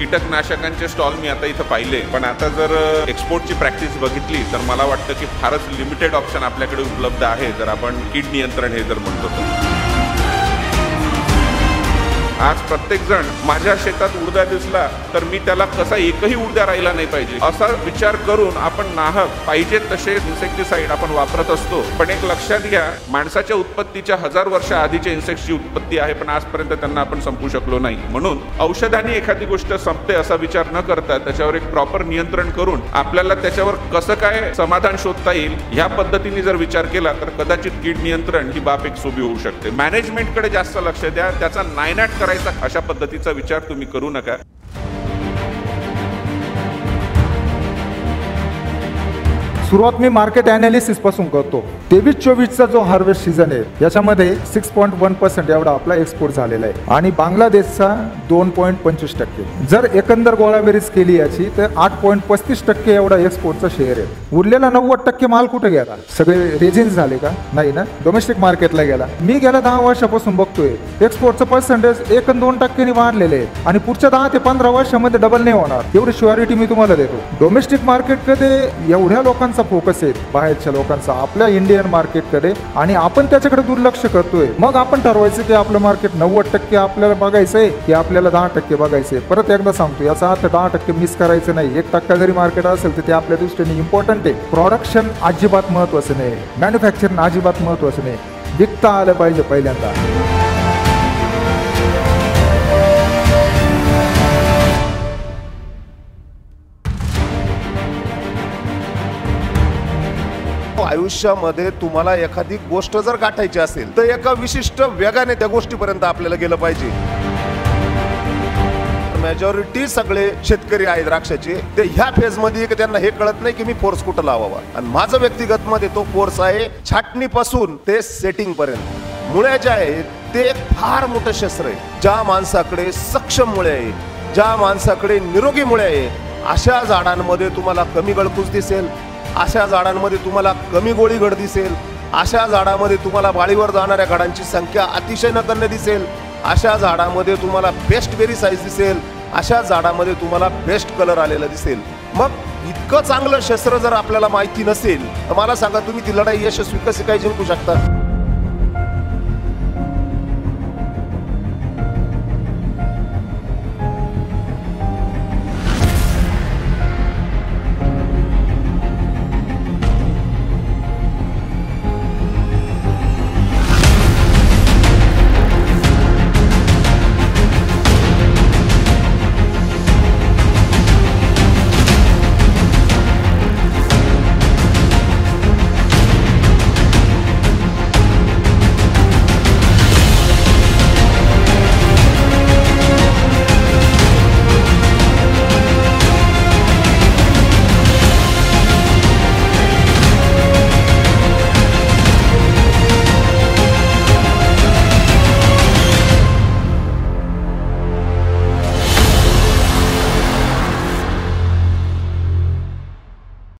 कीटकनाशकांचे स्टॉल मी आता इथं पाहिले, पण आता जर एक्सपोर्टची प्रॅक्टिस बघितली तर मला वाटतं की फारच लिमिटेड ऑप्शन आपल्याकडे उपलब्ध आहे जर आपण कीड नियंत्रण हे जर म्हणतो तर. आज प्रत्येक जण माझ्या शेतात उडदा दिसला तर मी त्याला कसा एकही उडदा राहिला नाही पाहिजे असा विचार करून आपण नाहक पाहिजे तसे इन्सेक्टिसाइड आपण वापरत असतो. पण एक लक्षात घ्या, माणसाच्या उत्पत्तीच्या 1000 वर्ष आधीच्या इन्सेक्टची उत्पत्ती आहे, पण आजपर्यंत त्यांना आपण संपू शकलो नाही. म्हणून औषधाने एखादी गोष्ट संपते असा विचार न करता त्याच्यावर एक प्रॉपर नियंत्रण करून आपल्याला त्याच्यावर कसं काय समाधान शोधता येईल ह्या पद्धतीने जर विचार केला तर कदाचित कीड नियंत्रण ही बाब एक सोपी होऊ शकते. मॅनेजमेंटकडे जास्त लक्ष द्या, त्याचा नायनाट करायचा अशा पद्धतीचा विचार तुम्ही करू नका. सुरुवात मी मार्केट ॲनालिसिस पासून करतो. 23-24चा जो हार्वेस्ट सीझन आहे याच्यामध्ये 6.1% एवढा आपला एक्सपोर्ट झालेला आहे आणि बांगलादेशचा 2.25%. जर एकंदर गोळाबेरीज केली याची तर 8.35% एवढा एक्सपोर्टचा शेअर आहे. उरलेला 90% माल कुठे गेला? सगळे रेजिन्स झाले का? नाही ना, डोमेस्टिक मार्केटला गेला. मी गेल्या 10 वर्षापासून बघतोय एक्सपोर्टचं पर्सेंटेज 1-2% वाढलेले आहे आणि पुढच्या 10 ते 15 वर्षामध्ये डबल नाही होणार, एवढी शुअरिटी मी तुम्हाला देतो. डोमेस्टिक मार्केटकडे एवढ्या लोकांचा फोकस आहे, बाहेरच्या लोकांचा आपल्या इंडियन मार्केटकडे, आणि आपण त्याच्याकडे दुर्लक्ष करतोय. मग आपण ठरवायचं की आपलं मार्केट 90% आपल्याला बघायचंय की आपल्याला 10% बघायचंय. परत एकदा सांगतो, याचा अर्थ 10% मिस करायचं नाही. 1% जरी मार्केट असेल तर ते आपल्या दृष्टीने इम्पॉर्टंट आहे. प्रोडक्शन अजिबात महत्वाचं नाही, मॅन्युफॅक्चरिंग अजिबात महत्वाचं नाही, विकता आलं पाहिजे पहिल्यांदा. आयुष्यामध्ये तुम्हाला एखादी गोष्ट जर गाठायची असेल तर एका विशिष्ट वेगाने त्या गोष्टीपर्यंत आपल्याला गेलं पाहिजे. मेजॉरिटी सगळे शेतकरी आहेत द्राक्षाचे, ते ह्या फेज मध्ये की त्यांना हे कळत नाही की मी फोर्स कुठं लावावा. आणि माझं व्यक्तिगत मध्ये तो फोर्स आहे छाटणीपासून ते सेटिंग पर्यंत. मुळे जे आहेत ते एक फार मोठं शस्त्र आहे. ज्या माणसाकडे सक्षम मुळे आहे, ज्या माणसाकडे निरोगी मुळे आहे, अशा झाडांमध्ये तुम्हाला कमी गळकूस दिसेल, अशा झाडांमध्ये तुम्हाला कमी गोळी घड दिसेल, अशा झाडामध्ये तुम्हाला बाळीवर जाणाऱ्या घडांची संख्या अतिशय नगण्य दिसेल, अशा झाडामध्ये तुम्हाला बेस्ट बेरी साईज दिसेल, अशा झाडामध्ये तुम्हाला बेस्ट कलर आलेला दिसेल. मग इतकं चांगलं शस्त्र जर आपल्याला माहिती नसेल तर मला सांगा, तुम्ही ती लढाई यशस्वी कशी काय जिंकू शकता?